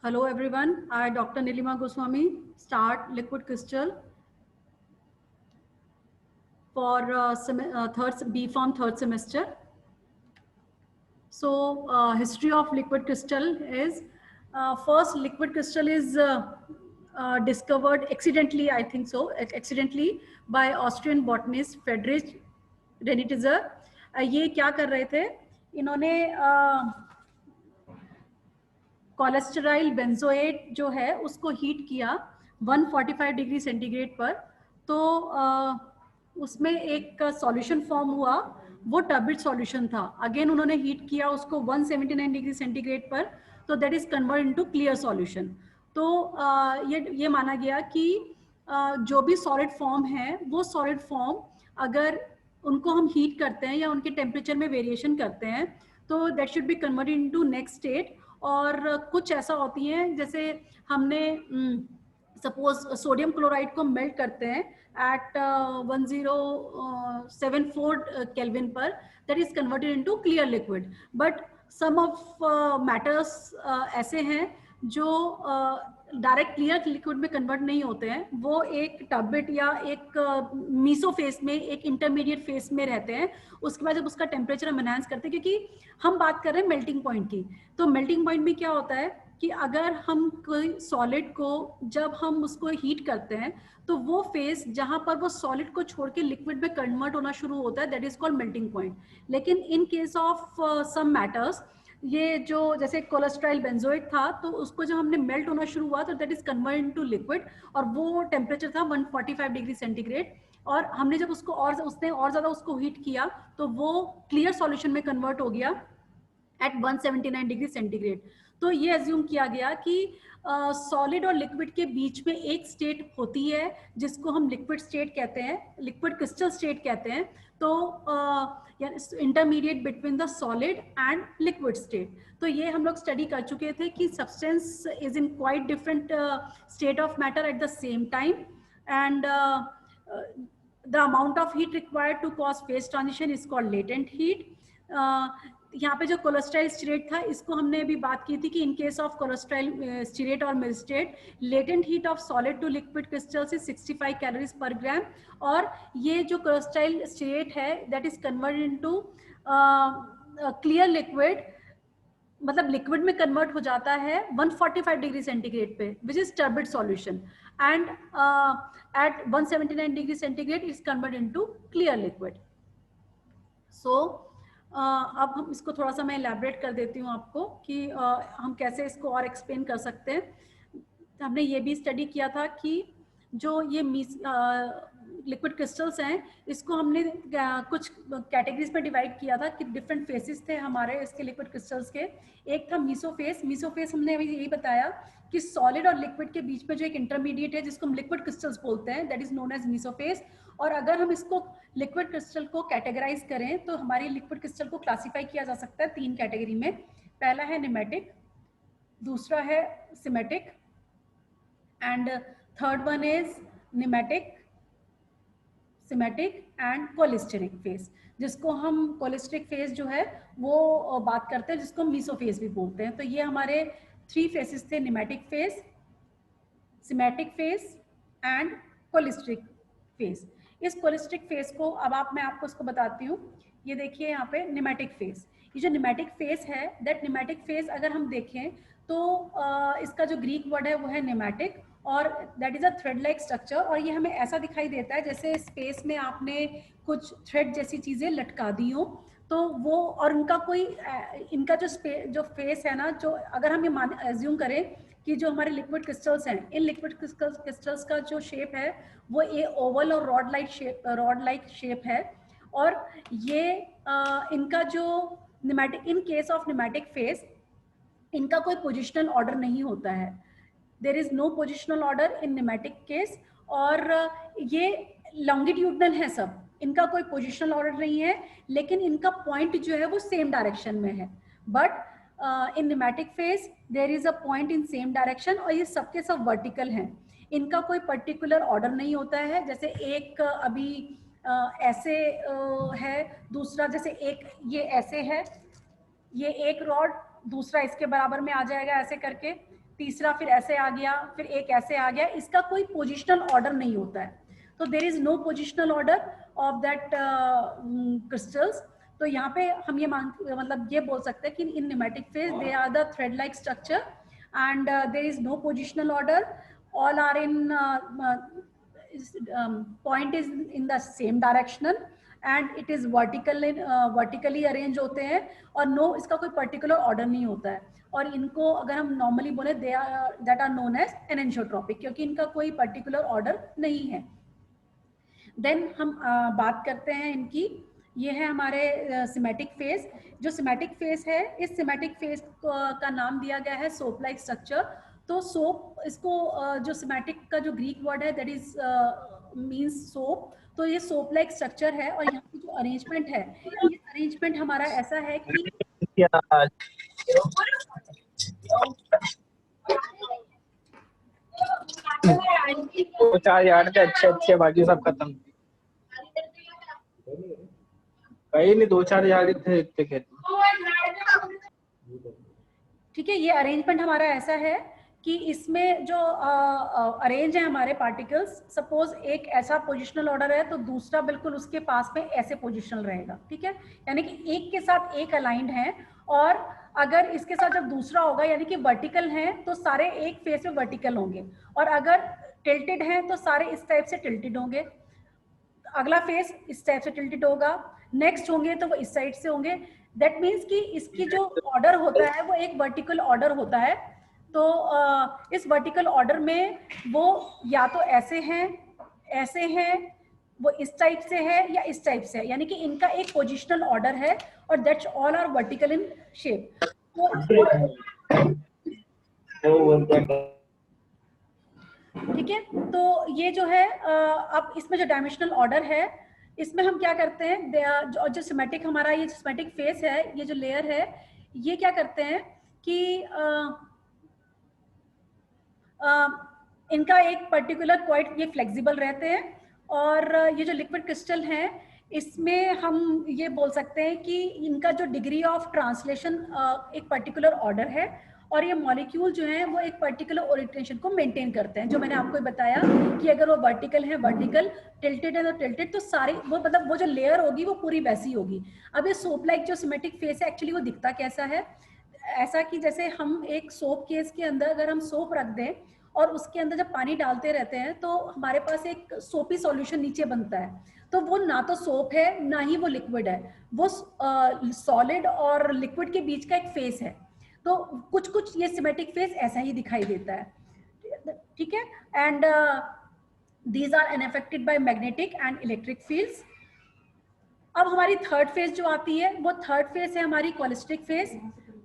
Hello everyone, I Dr. Nilima Goswami start liquid crystal for B Farm third semester. So history of liquid crystal is first liquid crystal is discovered accidentally, I think so, accidentally by Austrian botanist Friedrich Renitzer. ये क्या कर रहे थे इन्होंने कोलेस्टेराइल benzoate जो है उसको heat किया 145 डिग्री सेंटीग्रेड पर, तो उसमें एक सॉल्यूशन फॉर्म हुआ, वो टर्बिड सॉल्यूशन था. अगेन उन्होंने हीट किया उसको 179 डिग्री सेंटीग्रेड पर, तो that is convert into clear solution. तो ये माना गया कि जो भी सॉलिड फॉर्म है वो सॉलिड फॉर्म अगर उनको हम हीट करते हैं या उनके टेम्परेचर में वेरिएशन करते हैं तो that should be converted into next state. और कुछ ऐसा होती हैं जैसे हमने सपोज सोडियम क्लोराइड को मेल्ट करते हैं एट 1074 केल्विन पर, that is converted into clear liquid. But some of matters ऐसे हैं जो डायरेक्ट क्लियर लिक्विड में कन्वर्ट नहीं होते हैं, वो एक टर्बिड या एक मीसो फेस में, एक इंटरमीडिएट फेस में रहते हैं. उसके बाद जब उसका टेम्परेचर हम एनहांस करते हैं, क्योंकि हम बात कर रहे हैं मेल्टिंग पॉइंट की, तो मेल्टिंग पॉइंट में क्या होता है कि अगर हम कोई सॉलिड को जब हम उसको हीट करते हैं तो वो फेस जहां पर वो सॉलिड को छोड़ के लिक्विड में कन्वर्ट होना शुरू होता है, that is called melting point. लेकिन in case of some matters, ये जो जैसे कोलेस्ट्रॉल बेंजोएट था, तो उसको जब हमने मेल्ट होना शुरू हुआ तो that is convert into liquid, और वो टेम्परेचर था 145 डिग्री सेंटीग्रेड. और हमने जब उसको और उसने और ज्यादा उसको हीट किया तो वो क्लियर सॉल्यूशन में कन्वर्ट हो गया एट 179 डिग्री सेंटीग्रेड. तो ये एज्यूम किया गया कि सॉलिड और लिक्विड के बीच में एक स्टेट होती है जिसको हम लिक्विड स्टेट कहते हैं, लिक्विड क्रिस्टल स्टेट कहते हैं. तो intermediate between the solid and liquid state. तो ये हम लोग स्टडी कर चुके थे कि substance is in quite different state of matter at the same time, and the amount of heat required to cause phase transition is called latent heat. यहाँ पे जो कोलेस्ट्रॉल स्टीरेट था, इसको हमने अभी बात की थी कि in case of cholesterol stearate और myristate, latent heat of solid to liquid crystal से 65 कैलोरीज पर ग्राम. और ये जो कोलेस्ट्रॉल स्टीरेट है that is converted into clear liquid, मतलब लिक्विड में कन्वर्ट हो जाता है 145 डिग्री सेंटीग्रेड पे, which is turbid solution, and at 179 degree centigrade is convert into clear liquid. So अब हम इसको थोड़ा सा मैं इलैबोरेट कर देती हूँ आपको कि हम कैसे इसको और एक्सप्लेन कर सकते हैं. हमने ये भी स्टडी किया था कि जो ये लिक्विड क्रिस्टल्स हैं, इसको हमने कुछ कैटेगरीज में डिवाइड किया था कि डिफरेंट फेसेस थे हमारे इसके लिक्विड क्रिस्टल्स के. एक था मीसोफेस. मीसोफेस हमने अभी यही बताया कि सॉलिड और लिक्विड के बीच में जो एक इंटरमीडिएट है जिसको हम लिक्विड क्रिस्टल्स बोलते हैं, दैट इज नोन एज मीसोफेस. और अगर हम इसको लिक्विड क्रिस्टल को कैटेगराइज करें तो हमारी लिक्विड क्रिस्टल को क्लासीफाई किया जा सकता है 3 कैटेगरी में. पहला है निमेटिक, दूसरा है smectic, and third one is nematic, smectic and cholesteric phase, जिसको हम कोलिस्टेरिक फेस जो है वो बात करते हैं, जिसको मीसोफेस भी बोलते हैं. तो ये हमारे 3 फेसेस थे, nematic phase, smectic phase and cholesteric phase. इस कोलिस्टेरिक फेस को अब मैं आपको इसको बताती हूँ. ये देखिए यहाँ पे निमेटिक फेस. ये जो निमेटिक फेस है, दैट निमेटिक फेस अगर हम देखें तो इसका जो ग्रीक वर्ड है वो है निमेटिक, और that is a thread like structure. और ये हमें ऐसा दिखाई देता है जैसे स्पेस में आपने कुछ थ्रेड जैसी चीजें लटका दी हो, तो वो, और इनका कोई इनका जो फेस है ना, जो अगर हम ये एज्यूम करें कि जो हमारे लिक्विड क्रिस्टल्स हैं, इन लिक्विड क्रिस्टल्स का जो शेप है वो ये ओवल और रॉड लाइक शेप है. और ये इनका जो nematic, in case of nematic phase, इनका कोई पोजिशनल ऑर्डर नहीं होता है. There is no positional order in nematic case. और ये लॉन्गिट्यूडनल है सब, इनका कोई पोजिशनल ऑर्डर नहीं है, लेकिन इनका पॉइंट जो है वो सेम डायरेक्शन में है. But in nematic phase there is a point in same direction, और ये सबके सब वर्टिकल हैं. इनका कोई पर्टिकुलर ऑर्डर नहीं होता है. जैसे एक अभी ऐसे है, दूसरा जैसे एक ये ऐसे है, ये एक रॉड दूसरा इसके बराबर में आ जाएगा ऐसे करके, तीसरा फिर ऐसे आ गया, फिर एक ऐसे आ गया, इसका कोई पोजिशनल ऑर्डर नहीं होता है। तो there is no positional order of that crystals. तो यहाँ पे हम ये मतलब ये बोल सकते हैं कि in nematic phase they are the thread like structure and there is no positional order, all are in point is in the same directional and it is vertically arrange होते हैं और no इसका कोई particular order नहीं होता है। और इनको अगर हम normally बोले that are known as anisotropy, क्योंकि इनका कोई particular order नहीं है। देन हम बात करते हैं इनकी, ये है हमारे सिमेटिक फेज। जो सिमेटिक फेज है, इस सिमेटिक फेज का नाम दिया गया है सोप लाइक स्ट्रक्चर। तो सोप, इसको जो सिमेटिक का जो ग्रीक वर्ड है दैट इज मींस सोप, तो ये सोप लाइक स्ट्रक्चर है। और यहाँ की जो अरेंजमेंट है, ये अरेंजमेंट हमारा ऐसा है कि 4 यार्ड के अच्छे बाकी सब खत्म। कहीं नहीं, 2-4 यार्ड थे इतने खेत। ठीक है, ये अरेंजमेंट हमारा ऐसा है कि इसमें जो अरेंज है हमारे पार्टिकल्स, सपोज एक ऐसा पोजिशनल ऑर्डर है तो दूसरा बिल्कुल उसके पास में ऐसे पोजिशनल रहेगा। ठीक है, यानी कि एक के साथ एक अलाइंड है, और अगर इसके साथ जब दूसरा होगा यानी कि वर्टिकल है तो सारे एक फेस में वर्टिकल होंगे, और अगर टिल्टेड है तो सारे इस टाइप से टिल्टेड होंगे। अगला फेस इस टाइप से टिल्टेड होगा, नेक्स्ट होंगे तो वो इस साइड से होंगे। दैट मीन्स कि इसकी जो ऑर्डर होता है वो एक वर्टिकल ऑर्डर होता है। तो इस वर्टिकल ऑर्डर में वो या तो ऐसे हैं, वो इस टाइप से है या इस टाइप से है, यानी कि इनका एक पोजिशनल ऑर्डर है और that's all are vertical in shape. ठीक है, तो ये जो है अब इसमें जो डायमेंशनल ऑर्डर है, इसमें हम क्या करते हैं, जो सिमेटिक हमारा ये सिमेटिक फेस है, ये जो लेयर है, ये क्या करते हैं कि इनका एक पर्टिकुलर क्वाइट ये फ्लेक्सिबल रहते हैं। और ये जो लिक्विड क्रिस्टल हैं, इसमें हम ये बोल सकते हैं कि इनका जो डिग्री ऑफ ट्रांसलेशन एक पर्टिकुलर ऑर्डर है, और ये मॉलिक्यूल जो है वो एक पर्टिकुलर ओरिएंटेशन को मेंटेन करते हैं। जो मैंने आपको बताया कि अगर वो वर्टिकल है वर्टिकल, टिल्टेड है तो टिल्टेड, तो सारी वो मतलब वो जो लेयर होगी वो पूरी वैसी होगी। अब ये सोप लाइक जो सिमेटिक फेस है, एक्चुअली वो दिखता कैसा है, ऐसा कि जैसे हम एक सोप केस के अंदर अगर हम सोप रख दें और उसके अंदर जब पानी डालते रहते हैं तो हमारे पास एक सोपी सॉल्यूशन नीचे बनता है। तो वो ना तो सोप है ना ही वो लिक्विड है, वो सॉलिड और लिक्विड के बीच का एक फेस है। तो कुछ कुछ ये सिमेटिक फेस ऐसा ही दिखाई देता है। ठीक है, and these are unaffected by magnetic and electric fields. अब हमारी थर्ड फेज जो आती है वो थर्ड फेज है हमारी क्वालिस्टिक फेज।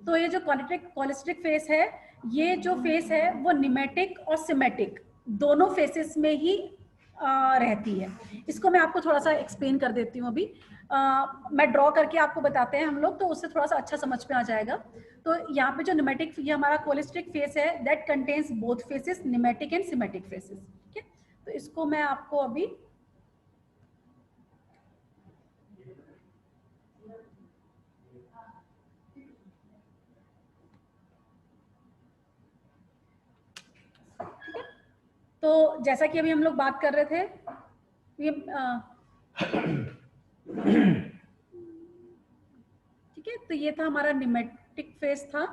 तो ये जो क्वालिस्टिक फेज है, ये जो फेस है वो निमेटिक और सिमेटिक दोनों फेसेस में ही रहती है। इसको मैं आपको थोड़ा सा एक्सप्लेन कर देती हूँ अभी। मैं ड्रॉ करके आपको बताते हैं हम लोग, तो उससे थोड़ा सा अच्छा समझ में आ जाएगा। तो यहाँ पे जो निमेटिक, ये हमारा क्वालिस्टिक फेस है, that contains both faces, pneumatic and semantic faces. ठीक है, तो इसको मैं आपको अभी तो जैसा कि अभी हम लोग बात कर रहे थे, ये ठीक है, तो ये था हमारा निमेटिक फेस था।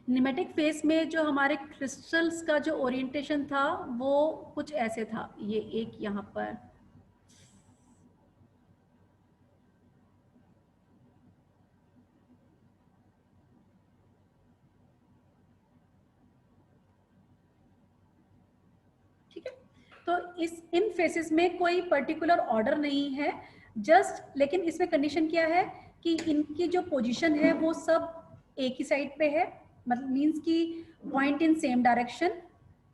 निमेटिक फेस में जो हमारे क्रिस्टल्स का जो ओरिएंटेशन था वो कुछ ऐसे था, ये एक यहाँ पर, तो इन फेसेस में कोई पर्टिकुलर ऑर्डर नहीं है, जस्ट, लेकिन इसमें कंडीशन क्या है कि इनकी जो पोजीशन है वो सब एक ही साइड पे है, मतलब मींस कि पॉइंट इन सेम डायरेक्शन,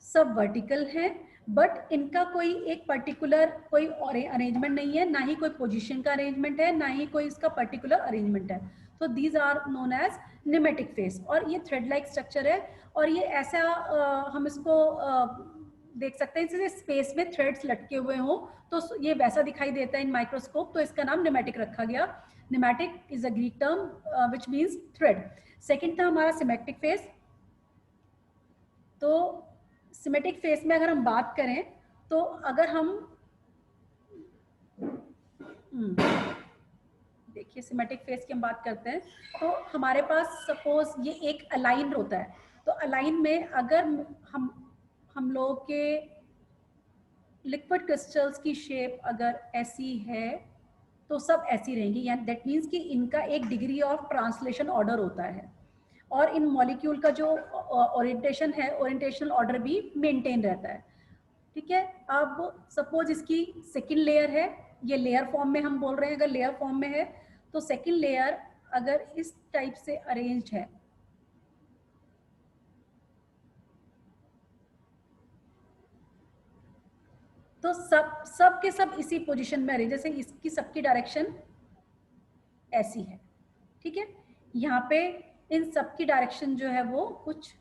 सब वर्टिकल है, बट इनका कोई एक पर्टिकुलर कोई अरेंजमेंट नहीं है, ना ही कोई पोजीशन का अरेंजमेंट है, ना ही कोई इसका पर्टिकुलर अरेंजमेंट है। तो these are known as nematic phase. और ये थ्रेड लाइक स्ट्रक्चर है, और ये ऐसा हम इसको देख सकते हैं जैसे स्पेस में थ्रेड्स लटके हुए हों तो ये वैसा दिखाई देता है इन माइक्रोस्कोप, तो इसका नाम नेमेटिक रखा गया। Nematic is a Greek term which means thread. Second था हमारा सिमेट्रिक फेस। तो सिमेट्रिक फेस में अगर हम बात करें तो अगर हम देखिए सिमेट्रिक फेस की हम बात करते हैं तो हमारे पास सपोज ये एक अलाइन होता है, तो अलाइन में अगर हम लोगों के लिक्विड क्रिस्टल्स की शेप अगर ऐसी है तो सब ऐसी रहेंगी, यानी दैट मीन्स कि इनका एक डिग्री ऑफ ट्रांसलेशन ऑर्डर होता है और इन मॉलिक्यूल का जो ओरिएंटेशन है, ओरिएंटेशनल ऑर्डर भी मेंटेन रहता है। ठीक है, अब सपोज इसकी सेकंड लेयर है, ये लेयर फॉर्म में हम बोल रहे हैं, अगर लेयर फॉर्म में है तो सेकंड लेयर अगर इस टाइप से अरेंज्ड है तो सब के सब इसी पोजीशन में अरेंज, जैसे इसकी सबकी डायरेक्शन ऐसी है। ठीक है, यहाँ पे इन सबकी डायरेक्शन जो है वो कुछ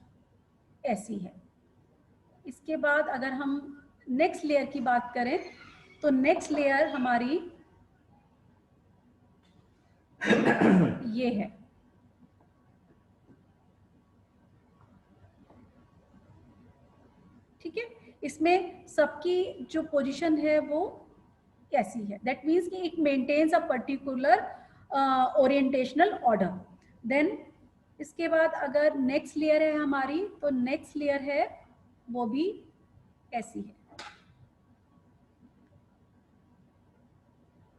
ऐसी है। इसके बाद अगर हम नेक्स्ट लेयर की बात करें तो नेक्स्ट लेयर हमारी ये है। ठीक है, इसमें सबकी जो पोजीशन है वो कैसी है, दैट मीन्स कि it maintains a particular orientational order. Then इसके बाद अगर नेक्स्ट लेयर है हमारी तो नेक्स्ट लेयर है वो भी ऐसी है।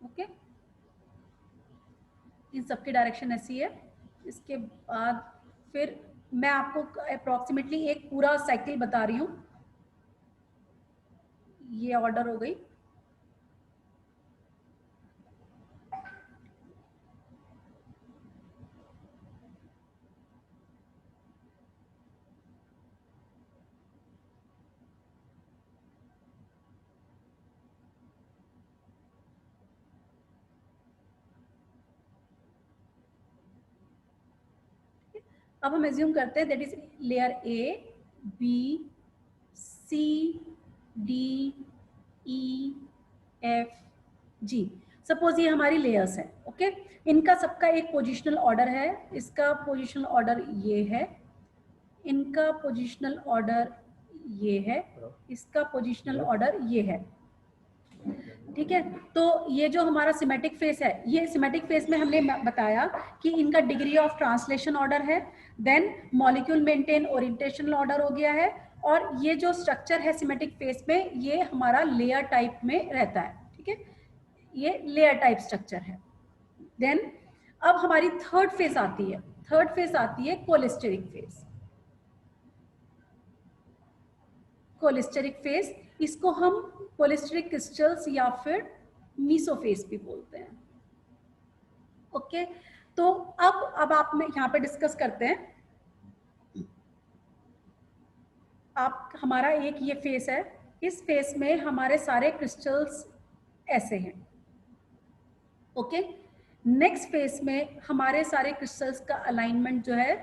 ओके, इन सबकी डायरेक्शन ऐसी है। इसके बाद फिर मैं आपको अप्रोक्सीमेटली एक पूरा साइकिल बता रही हूँ। ये ऑर्डर हो गई। अब हम एज्यूम करते हैं that is layer A, B, C, D, E, F, G. Suppose ये हमारी लेयर्स है। ओके, इनका सबका एक पोजिशनल ऑर्डर है। इसका पोजिशनल ऑर्डर ये है, इनका पोजिशनल ऑर्डर ये है, इसका पोजिशनल ऑर्डर ये है। ठीक है, तो ये जो हमारा सिमेट्रिक फेस है, ये सिमेट्रिक फेस में हमने बताया कि इनका डिग्री ऑफ ट्रांसलेशन ऑर्डर है, then molecule maintain orientational order हो गया है, और ये जो स्ट्रक्चर है सिमेट्रिक फेस में ये हमारा लेयर टाइप में रहता है। ठीक है, ये लेयर टाइप स्ट्रक्चर है। देन अब हमारी थर्ड फेस आती है। थर्ड फेस आती है कोलिस्टेरिक फेस। कोलिस्टेरिक फेस, इसको हम कोलिस्टेरिक क्रिस्टल्स या फिर मीसोफेस भी बोलते हैं। ओके, तो अब आप में यहाँ पे डिस्कस करते हैं। आप हमारा एक ये फेस है, इस फेस में हमारे सारे क्रिस्टल्स ऐसे हैं। ओके, नेक्स्ट फेस में हमारे सारे क्रिस्टल्स का अलाइनमेंट जो है,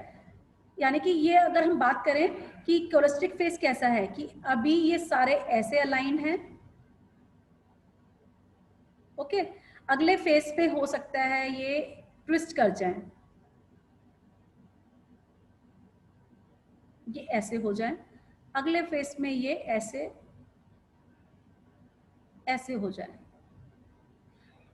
यानी कि ये अगर हम बात करें कि कोलिस्टेरिक फेस कैसा है कि अभी ये सारे ऐसे अलाइन हैं। ओके, अगले फेस पे हो सकता है ये ट्विस्ट कर जाएं, ये ऐसे हो जाएं। अगले फेस में ये ऐसे ऐसे हो जाए।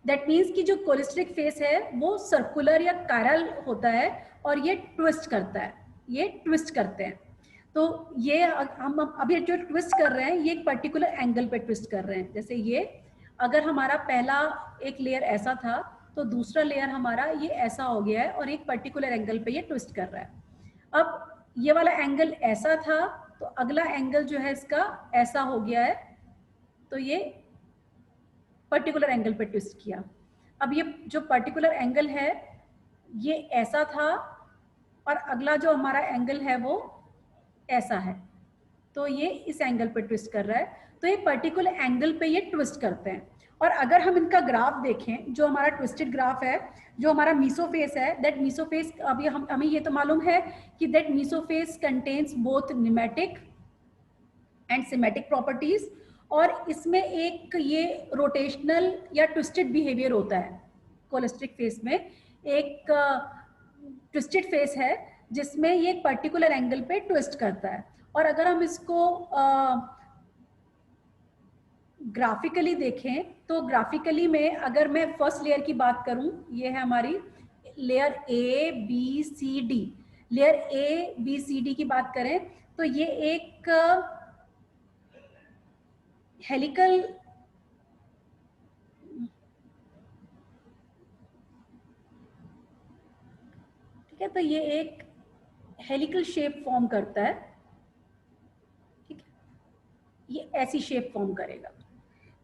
दैट मीन्स कि जो कोलिस्टेरिक फेस है वो सर्कुलर या कायरल होता है और ये ट्विस्ट करता है, ये ट्विस्ट करते हैं। तो ये हम अभी जो ट्विस्ट कर रहे हैं ये एक पर्टिकुलर एंगल पे ट्विस्ट कर रहे हैं। जैसे ये अगर हमारा पहला एक लेयर ऐसा था तो दूसरा लेयर हमारा ये ऐसा हो गया है और एक पर्टिकुलर एंगल पे ये ट्विस्ट कर रहा है। अब ये वाला एंगल ऐसा था तो अगला एंगल जो है इसका ऐसा हो गया है, तो ये पर्टिकुलर एंगल पे ट्विस्ट किया। अब ये जो पर्टिकुलर एंगल है ये ऐसा था और अगला जो हमारा एंगल है वो ऐसा है, तो ये इस एंगल पे ट्विस्ट कर रहा है। तो ये पर्टिकुलर एंगल पे ये ट्विस्ट करते हैं। और अगर हम इनका ग्राफ देखें, जो हमारा ट्विस्टेड ग्राफ है, जो हमारा मीसोफेस है, दैट मीसोफेस, अभी हमें ये तो मालूम है कि that mesophase contains both nematic and smectic properties. और इसमें एक ये रोटेशनल या ट्विस्टेड बिहेवियर होता है। कोलेस्ट्रिक फेस में एक ट्विस्टेड फेस है जिसमें ये एक पर्टिकुलर एंगल पे ट्विस्ट करता है। और अगर हम इसको ग्राफिकली देखें तो ग्राफिकली में अगर मैं फर्स्ट लेयर की बात करूं, ये है हमारी layer A B C D. Layer A B C D की बात करें तो ये एक हेलिकल ठीक है, तो ये एक हेलिकल शेप फॉर्म करता है। ठीक है, ये ऐसी शेप फॉर्म करेगा,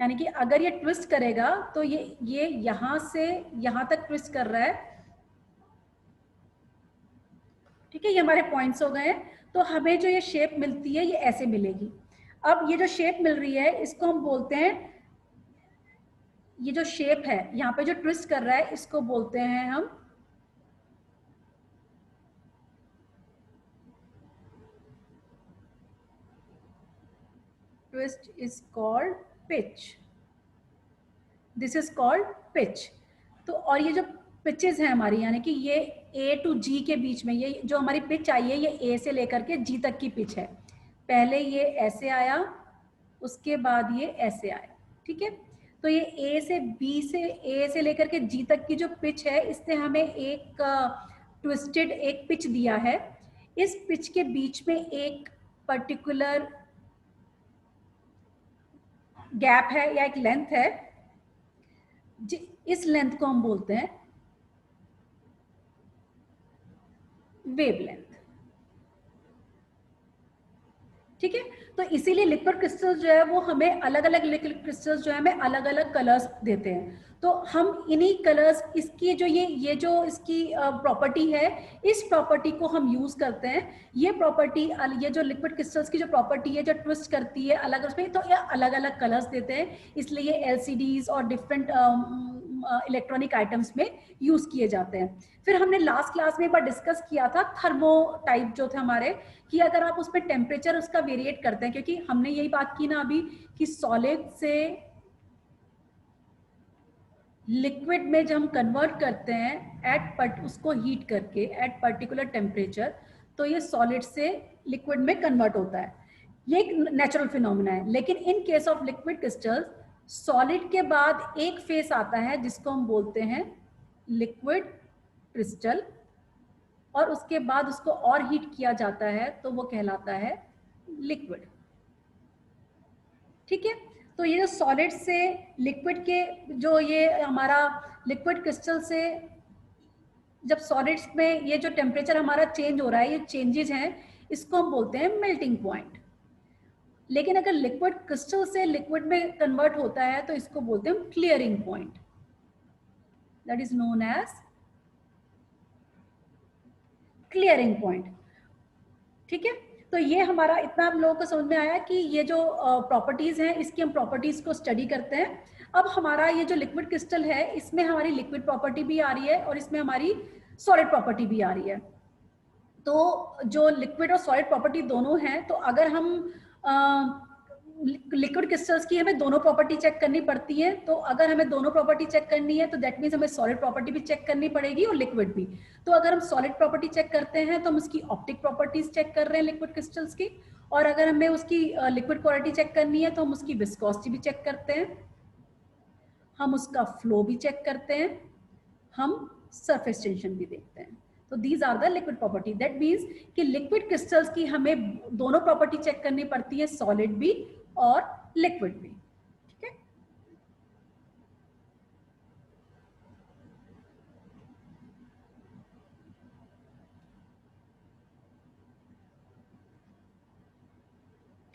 यानी कि अगर ये ट्विस्ट करेगा तो ये यहां से यहां तक ट्विस्ट कर रहा है। ठीक है, ये हमारे पॉइंट्स हो गए। तो हमें जो ये शेप मिलती है ये ऐसे मिलेगी। अब ये जो शेप मिल रही है इसको हम बोलते हैं, ये जो शेप है यहाँ पे जो ट्विस्ट कर रहा है इसको बोलते हैं हम twist is called pitch. This is called pitch. तो और ये जो पिचेस हैं हमारी, यानी कि ये ए टू जी के बीच में ये जो हमारी पिच आई है ये ए से लेकर के जी तक की पिच है। पहले ये ऐसे आया, उसके बाद ये ऐसे आया। ठीक है, तो ये ए से लेकर के जी तक की जो पिच है इसने हमें एक ट्विस्टेड एक पिच दिया है। इस पिच के बीच में एक पर्टिकुलर गैप है या एक लेंथ है, इस लेंथ को हम बोलते हैं वेवलेंथ। ठीक है, तो इसीलिए लिक्विड क्रिस्टल्स जो है वो हमें अलग अलग लिक्विड क्रिस्टल्स जो है हमें अलग अलग कलर्स देते हैं। तो हम इन्हीं कलर्स, इसकी जो ये जो इसकी प्रॉपर्टी है, इस प्रॉपर्टी को हम यूज करते हैं। ये प्रॉपर्टी, ये जो लिक्विड क्रिस्टल्स की जो प्रॉपर्टी है जो ट्विस्ट करती है अलग उसमें, तो ये अलग अलग कलर्स देते हैं। इसलिए ये एलसीडीज और डिफरेंट इलेक्ट्रॉनिक आइटम्स में यूज किए जाते हैं। फिर हमने लास्ट क्लास में एक बार डिस्कस किया था थर्मो टाइप जो थे हमारे, कि अगर आप उसमें टेम्परेचर उसका वेरिएट करते हैं, क्योंकि हमने यही बात की ना अभी कि सॉलिड से लिक्विड में जब हम कन्वर्ट करते हैं उसको हीट करके एट पर्टिकुलर टेम्परेचर, तो ये सॉलिड से लिक्विड में कन्वर्ट होता है। ये एक नेचुरल फिनोमिना है। लेकिन in case of liquid crystals solid के बाद एक फेस आता है जिसको हम बोलते हैं लिक्विड क्रिस्टल, और उसके बाद उसको और हीट किया जाता है तो वो कहलाता है लिक्विड। ठीक है, तो ये जो सॉलिड से लिक्विड के जो ये हमारा लिक्विड क्रिस्टल से जब सॉलिड्स में ये जो टेम्परेचर हमारा चेंज हो रहा है, ये चेंजेस हैं, इसको हम बोलते हैं मेल्टिंग पॉइंट। लेकिन अगर लिक्विड क्रिस्टल से लिक्विड में कन्वर्ट होता है तो इसको बोलते हैं clearing point, that is known as clearing point. ठीक है, तो ये हमारा इतना हम लोगों को समझ में आया कि ये जो प्रॉपर्टीज हैं इसकी हम प्रॉपर्टीज को स्टडी करते हैं। अब हमारा ये जो लिक्विड क्रिस्टल है इसमें हमारी लिक्विड प्रॉपर्टी भी आ रही है और इसमें हमारी सॉलिड प्रॉपर्टी भी आ रही है। तो जो लिक्विड और सॉलिड प्रॉपर्टी दोनों हैं, तो अगर हम लिक्विड क्रिस्टल्स की हमें दोनों प्रॉपर्टी चेक करनी पड़ती है। तो अगर हमें दोनों प्रॉपर्टी चेक करनी है तो दैट मीन्स हमें सॉलिड प्रॉपर्टी भी चेक करनी पड़ेगी और लिक्विड भी। तो अगर हम सॉलिड प्रॉपर्टी चेक करते हैं तो हम उसकी ऑप्टिक प्रॉपर्टीज चेक कर रहे हैं लिक्विड क्रिस्टल्स की, और अगर हमें उसकी लिक्विड क्वालिटी चेक करनी है तो हम उसकी विस्कोसिटी भी चेक करते हैं, हम उसका फ्लो भी चेक करते हैं, हम सरफेस टेंशन भी देखते हैं। तो these are the liquid property. That means कि लिक्विड क्रिस्टल्स की हमें दोनों प्रॉपर्टी चेक करनी पड़ती है, सॉलिड भी और लिक्विड भी। ठीक है,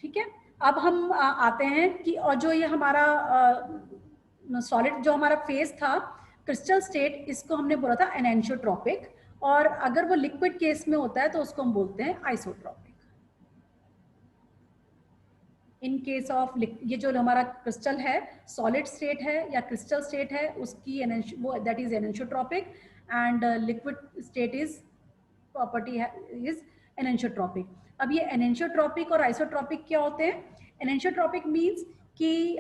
ठीक है। अब हम आते हैं कि और जो ये हमारा सॉलिड जो हमारा फेज था क्रिस्टल स्टेट, इसको हमने बोला था एनेंशियोट्रॉपिक, और अगर वो लिक्विड केस में होता है तो उसको हम बोलते हैं आइसोट्रॉपिक। इन केस ऑफ ये जो हमारा क्रिस्टल है सॉलिड स्टेट है या क्रिस्टल स्टेट है उसकी वो that is enantiotropic, and liquid state is property is enantiotropic. अब ये एनेंशियोट्रॉपिक और आइसोट्रॉपिक क्या होते हैं? एनेंशियोट्रॉपिक मीन्स कि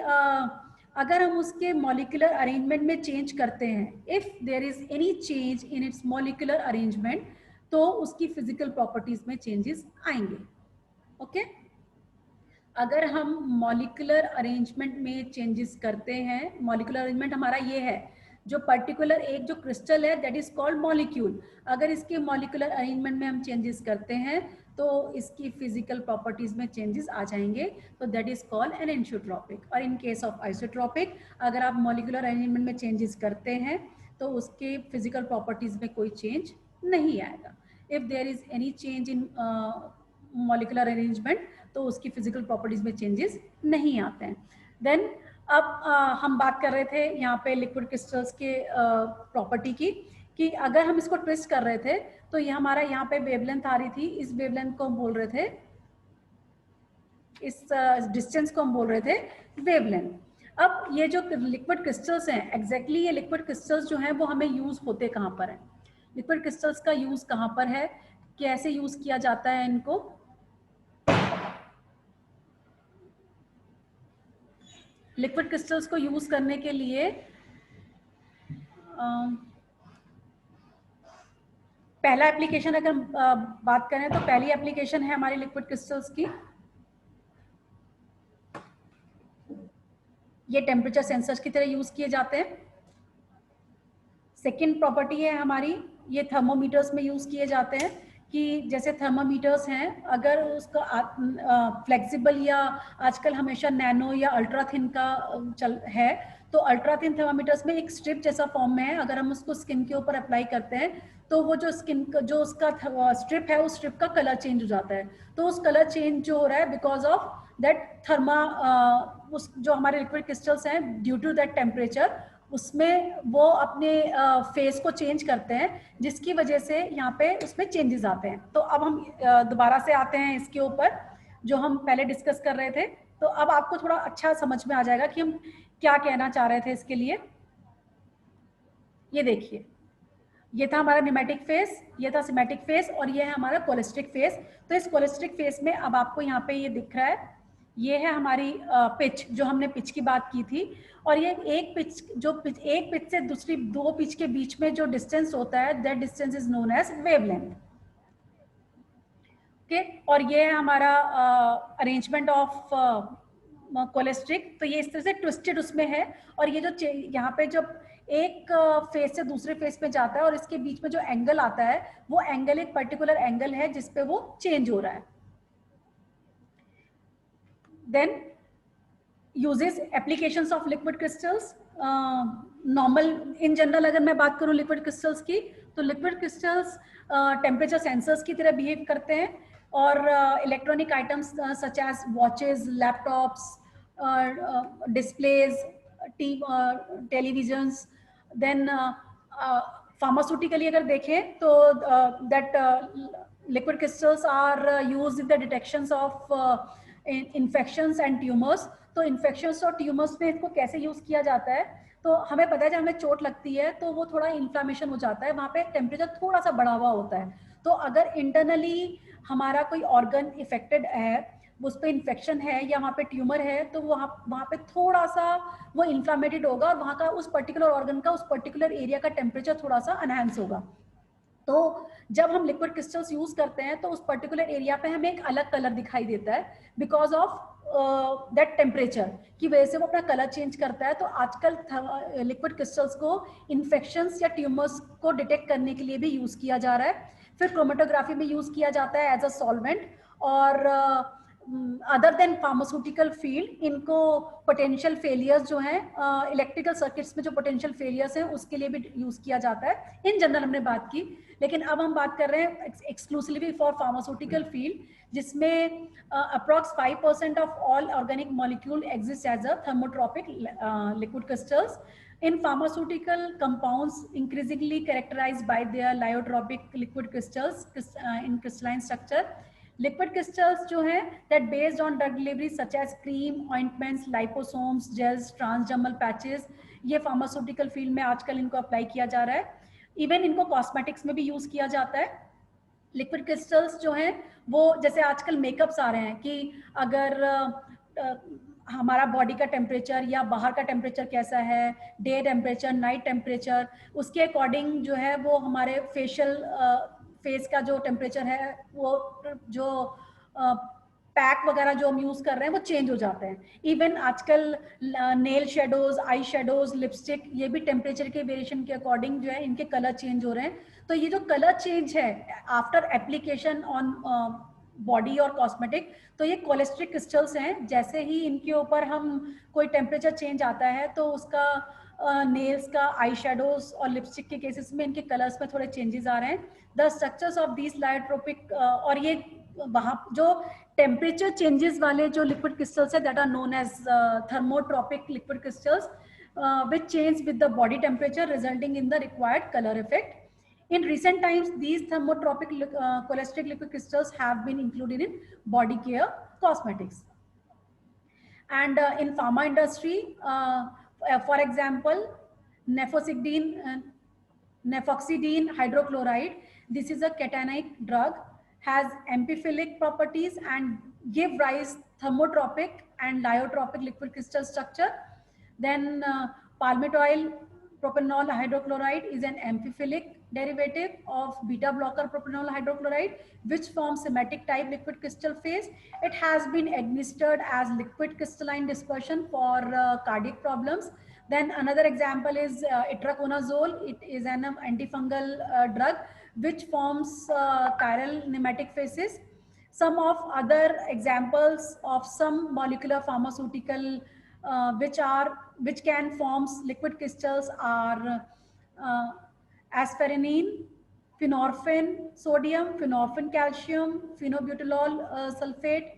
अगर हम उसके मॉलिक्यूलर अरेंजमेंट में चेंज करते हैं, if there is any change in its molecular arrangement, तो उसकी फिजिकल प्रॉपर्टीज में चेंजेस आएंगे। ओके अगर हम मॉलिक्यूलर अरेंजमेंट में चेंजेस करते हैं, मॉलिक्यूलर अरेंजमेंट हमारा ये है, जो पर्टिकुलर एक जो क्रिस्टल है दैट इज कॉल्ड मॉलिक्यूल, अगर इसके मॉलिक्यूलर अरेंजमेंट में हम चेंजेस करते हैं तो इसकी फिजिकल प्रॉपर्टीज में चेंजेस आ जाएंगे, तो that is called an anisotropic. और इन केस ऑफ आइसोट्रॉपिक, अगर आप मॉलिक्यूलर अरेंजमेंट में चेंजेस करते हैं तो उसके फिजिकल प्रॉपर्टीज में कोई चेंज नहीं आएगा। If there is any change in molecular arrangement तो उसकी फिजिकल प्रॉपर्टीज में चेंजेस नहीं आते हैं। देन अब हम बात कर रहे थे यहाँ पे लिक्विड क्रिस्टल्स के प्रॉपर्टी की, कि अगर हम इसको ट्विस्ट कर रहे थे तो ये हमारा यहाँ पे वेवलेंथ आ रही थी, इस वेवलेंथ को हम बोल रहे थे, इस डिस्टेंस को हम बोल रहे थे वेवलेंथ। अब ये जो लिक्विड क्रिस्टल्स हैं, एग्जैक्टली ये लिक्विड क्रिस्टल्स जो हैं वो हमें यूज होते कहाँ पर हैं, लिक्विड क्रिस्टल्स का यूज कहाँ पर है, कैसे यूज किया जाता है इनको। लिक्विड क्रिस्टल्स को यूज करने के लिए पहला एप्लीकेशन अगर बात करें तो पहली एप्लीकेशन है हमारी लिक्विड क्रिस्टल्स की, ये टेम्परेचर सेंसर्स की तरह यूज किए जाते हैं। सेकेंड प्रॉपर्टी है हमारी, ये थर्मोमीटर्स में यूज किए जाते हैं, कि जैसे थर्मोमीटर्स हैं, अगर उसका फ्लेक्सिबल या आजकल हमेशा नैनो या अल्ट्रा थिन का चल है, तो अल्ट्रा थिन थर्मोमीटर्स में एक स्ट्रिप जैसा फॉर्म में है, अगर हम उसको स्किन के ऊपर अप्लाई करते हैं तो वो जो स्किन जो उसका स्ट्रिप है उस स्ट्रिप का कलर चेंज हो जाता है। तो उस कलर चेंज जो हो रहा है बिकॉज ऑफ दैट उस जो हमारे लिक्विड क्रिस्टल्स हैं ड्यू टू दैट टेम्परेचर, उसमें वो अपने फेस को चेंज करते हैं, जिसकी वजह से यहाँ पे उसमें चेंजेस आते हैं। तो अब हम दोबारा से आते हैं इसके ऊपर जो हम पहले डिस्कस कर रहे थे, तो अब आपको थोड़ा अच्छा समझ में आ जाएगा कि हम क्या कहना चाह रहे थे इसके लिए। ये देखिए, ये था हमारा न्यूमेटिक फेस, ये था सिमेटिक फेस, और ये है हमारा कोलेस्ट्रिक फेस। तो इस कोलेस्ट्रिक फेस में अब आपको यहाँ पे ये दिख रहा है, ये है हमारी पिच, जो हमने पिच की बात की थी, और ये एक पिच, जो पिच एक पिच से दूसरी दो पिच के बीच में जो डिस्टेंस होता है that distance is known as wavelength. Okay, और ये है हमारा अरेंजमेंट ऑफ कोलेस्ट्रिक। तो ये इस तरह से ट्विस्टेड उसमें है, और ये जो यहाँ पे जब एक फेस से दूसरे फेस पे जाता है और इसके बीच में जो एंगल आता है वो एंगल एक पर्टिकुलर एंगल है जिसपे वो चेंज हो रहा है। Then uses applications of liquid crystals, normal in general अगर मैं बात करूं लिक्विड क्रिस्टल्स की, तो लिक्विड क्रिस्टल्स टेम्परेचर सेंसर्स की तरह बिहेव करते हैं, और electronic items such as watches, laptops, displays, televisions. Then pharmaceutically अगर देखें तो that liquid crystals are used in the detections of infections and tumours. तो इन्फेक्शंस और ट्यूमर्स में इसको कैसे यूज किया जाता है, तो हमें पता है जब हमें चोट लगती है तो वो थोड़ा इन्फ्लामेशन हो जाता है, वहाँ पे टेम्परेचर थोड़ा सा बढ़ा हुआ होता है। तो अगर इंटरनली हमारा कोई ऑर्गन इफेक्टेड है, उस पर इन्फेक्शन है या वहाँ पे ट्यूमर है, तो वहाँ पे थोड़ा सा वो इन्फ्लामेटेड होगा, और वहाँ का उस पर्टिकुलर ऑर्गन का उस पर्टिकुलर एरिया का टेम्परेचर थोड़ा सा एनहांस होगा। तो जब हम लिक्विड क्रिस्टल्स यूज करते हैं तो उस पर्टिकुलर एरिया पे हमें एक अलग कलर दिखाई देता है बिकॉज ऑफ दैट टेम्परेचर की वजह से वो अपना कलर चेंज करता है। तो आजकल लिक्विड क्रिस्टल्स को इन्फेक्शंस या ट्यूमर्स को डिटेक्ट करने के लिए भी यूज किया जा रहा है। फिर क्रोमेटोग्राफी में यूज किया जाता है एज अ सॉल्वेंट, और अदर देन फार्मास्यूटिकल फील्ड इनको पोटेंशियल फेलियर्स जो हैं इलेक्ट्रिकल सर्किट्स में जो पोटेंशियल फेलियर्स हैं उसके लिए भी यूज किया जाता है। इन जनरल हमने बात की, लेकिन अब हम बात कर रहे हैं एक्सक्लूसिवली फॉर फार्मास्यूटिकल फील्ड, जिसमें approx 5% of all organic molecule exist as a thermotropic liquid crystals. In pharmaceutical compounds increasingly characterized by their lyotropic liquid crystals in crystalline structure. Liquid crystals जो हैं that based on drug delivery such as cream, ointments, liposomes, gels, transdermal patches, ये pharmaceutical field में आजकल इनको apply किया जा रहा है। इवन इनको कॉस्मेटिक्स में भी यूज किया जाता है। लिक्विड क्रिस्टल्स जो हैं वो जैसे आजकल मेकअप्स आ रहे हैं कि अगर हमारा बॉडी का टेम्परेचर या बाहर का टेम्परेचर कैसा है, डे टेम्परेचर, नाइट टेम्परेचर, उसके अकॉर्डिंग जो है वो हमारे फेशियल फेस का जो टेम्परेचर है, वो जो पैक वगैरह जो हम यूज कर रहे हैं वो चेंज हो जाते हैं। इवन आजकल nail shadows, eye shadows, lipstick, ये भी टेम्परेचर के वेरिएशन के अकॉर्डिंग जो है इनके कलर चेंज हो रहे हैं। तो ये जो कलर चेंज है आफ्टर एप्लीकेशन ऑन बॉडी और कॉस्मेटिक, तो ये कोलेस्ट्रिक क्रिस्टल्स हैं। जैसे ही इनके ऊपर हम कोई टेम्परेचर चेंज आता है तो उसका नेल्स का, आई शेडोज और लिपस्टिक के केसेस में इनके कलर्स में थोड़े चेंजेस आ रहे हैं। The structures of these lyotropic, और ये वहाँ जो टेम्परेचर चेंजेस वाले जो लिक्विड क्रिस्टल्स है that are known as thermotropic liquid crystals which change with the body temperature resulting in the required color effect. In recent times, these thermotropic cholesterol liquid crystals have been included in body care cosmetics. And in pharma industry, for example, nefoxidine hydrochloride, this is a cationic drug, has amphiphilic properties and give rise thermotropic and lyotropic liquid crystal structure. Then palmitoyl propanol hydrochloride is an amphiphilic derivative of beta blocker propanol hydrochloride, which forms symmetric type liquid crystal phase. It has been administered as liquid crystalline dispersion for cardiac problems. Then another example is itraconazole. It is an antifungal drug which forms chiral pneumatic phases. Some of other examples of some molecular pharmaceutical which can forms liquid crystals are aspirin, phenorphin sodium, phenorphin calcium, phenobutylol sulfate,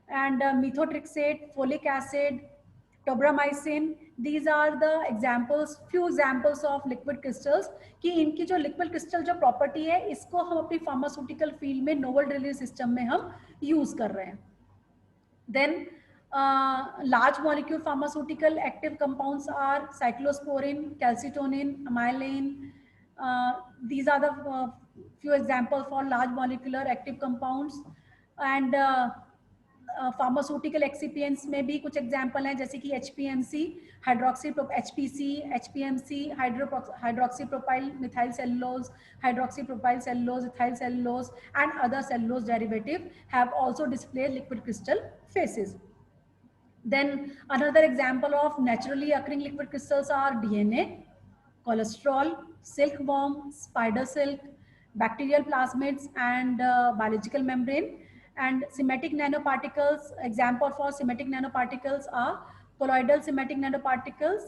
and methotrexate, folic acid, tobramycin. These are the examples, few examples of liquid crystals कि इनकी जो liquid crystal जो property है इसको हम अपनी pharmaceutical field में novel delivery system में हम use कर रहे हैं. Then large molecule pharmaceutical active compounds are cyclosporin, calcitonin, amylin. These are the few examples for large molecular active compounds. And pharmaceutical excipients में भी कुछ एग्जाम्पल हैं, जैसे कि HPMC, HPC, HPMC, hydroxy propyl methyl cellulose, hydroxy propyl cellulose, ethyl cellulose and other cellulose derivative have also displayed liquid crystal faces. Then another example of naturally occurring liquid crystals are DNA, cholesterol, silkworm, spider silk, bacterial plasmids, and biological membrane. And symmetric nanoparticles, example for symmetric nanoparticles are colloidal symmetric nanoparticles.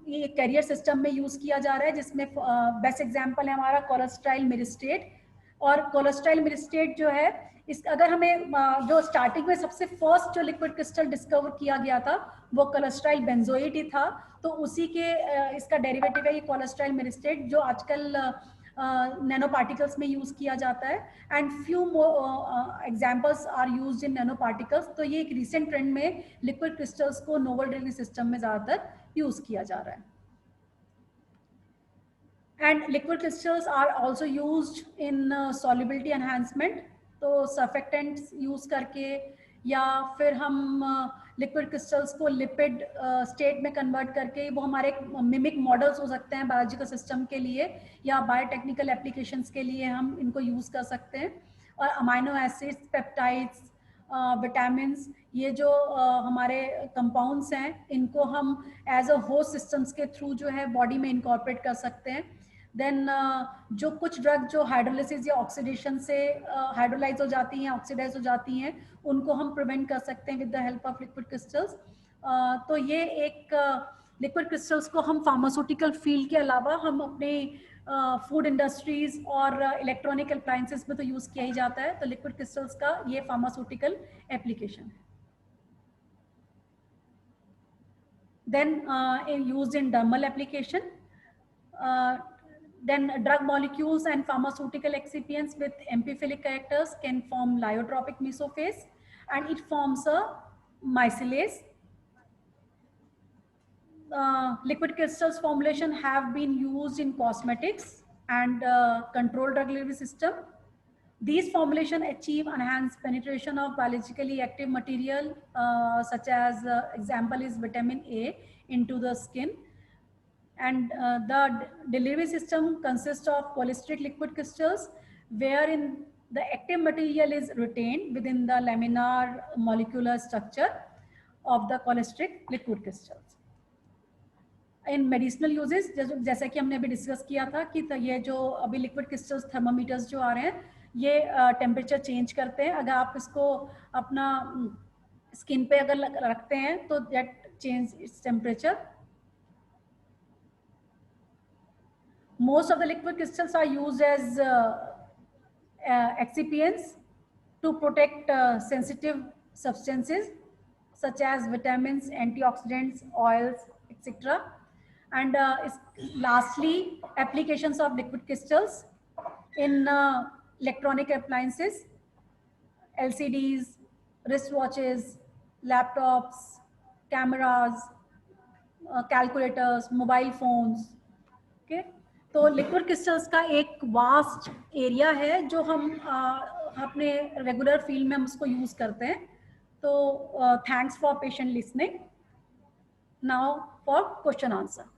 ये carrier system में use किया जा रहा है, जिसमें best example है हमारा कोलेस्ट्राइल myristate. और कोलेस्ट्राइल मिरिस्टेट जो है, इस अगर हमें जो स्टार्टिंग में सबसे फर्स्ट जो लिक्विड क्रिस्टल डिस्कवर किया गया था वो कोलेस्ट्राइल बेंजोएट ही था, तो उसी के इसका डेरिवेटिव है ये कोलेस्ट्राइल मिरिस्टेट, जो आजकल नैनो पार्टिकल्स में यूज किया जाता है. And few examples are used in nano particles. तो ये एक रिसेंट ट्रेंड में लिक्विड क्रिस्टल्स को नोवल डिलीवरी सिस्टम में ज्यादातर यूज किया जा रहा है. And liquid crystals are also used in solubility enhancement. तो सर्फेक्टेंट्स यूज करके या फिर हम लिक्विड क्रिस्टल्स को लिपिड स्टेट में कन्वर्ट करके, वो हमारे मिमिक मॉडल्स हो सकते हैं बायोलॉजिकल सिस्टम के लिए या बायोटेक्निकल एप्लीकेशंस के लिए हम इनको यूज कर सकते हैं. और अमाइनो एसिड्स, पेप्टाइड्स, विटामिन्स, ये जो हमारे कंपाउंड्स हैं, इनको हम एज अ होस्ट सिस्टम्स के थ्रू जो है बॉडी में इनकॉर्पोरेट कर सकते हैं. देन जो कुछ ड्रग जो हाइड्रोलिसिस या ऑक्सीडेशन से हाइड्रोलाइज हो जाती हैं, ऑक्सीडाइज हो जाती हैं, उनको हम प्रिवेंट कर सकते हैं with the help of liquid crystals. तो ये एक लिक्विड क्रिस्टल्स को हम फार्मास्यूटिकल फील्ड के अलावा हम अपने फूड इंडस्ट्रीज और इलेक्ट्रॉनिक अप्लायंसेस में तो यूज किया ही जाता है. तो लिक्विड क्रिस्टल्स का ये फार्मास्यूटिकल एप्लीकेशन है. Then used in dermal application. Then drug molecules and pharmaceutical excipients with amphiphilic characters can form lyotropic mesophase, and it forms a mycellase. Liquid crystals formulation have been used in cosmetics and controlled drug delivery system. These formulation achieve enhanced penetration of biologically active material, such as example is vitamin A into the skin. And the delivery system consists of polystric liquid crystals, wherein the active material is retained within the laminar molecular structure of the polystric liquid crystals. In medicinal uses जैसा कि हमने अभी discuss किया था कि ये जो अभी लिक्विड क्रिस्टल्स थर्मोमीटर्स जो आ रहे हैं ये टेम्परेचर चेंज करते हैं. अगर आप इसको अपना स्किन पे अगर रखते हैं तो that change its temperature. Most of the liquid crystals are used as excipients to protect sensitive substances such as vitamins, antioxidants, oils, etc. And lastly, applications of liquid crystals in electronic appliances, LCDs, wristwatches, laptops, cameras, calculators, mobile phones. Okay. तो liquid crystals का एक vast area है जो हम अपने regular field में हम उसको यूज करते हैं. तो thanks for patient listening. Now for question answer.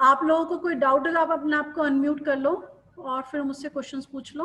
आप लोगों को कोई डाउट है तो आप अपने आप को अनम्यूट कर लो और फिर मुझसे क्वेश्चंस पूछ लो.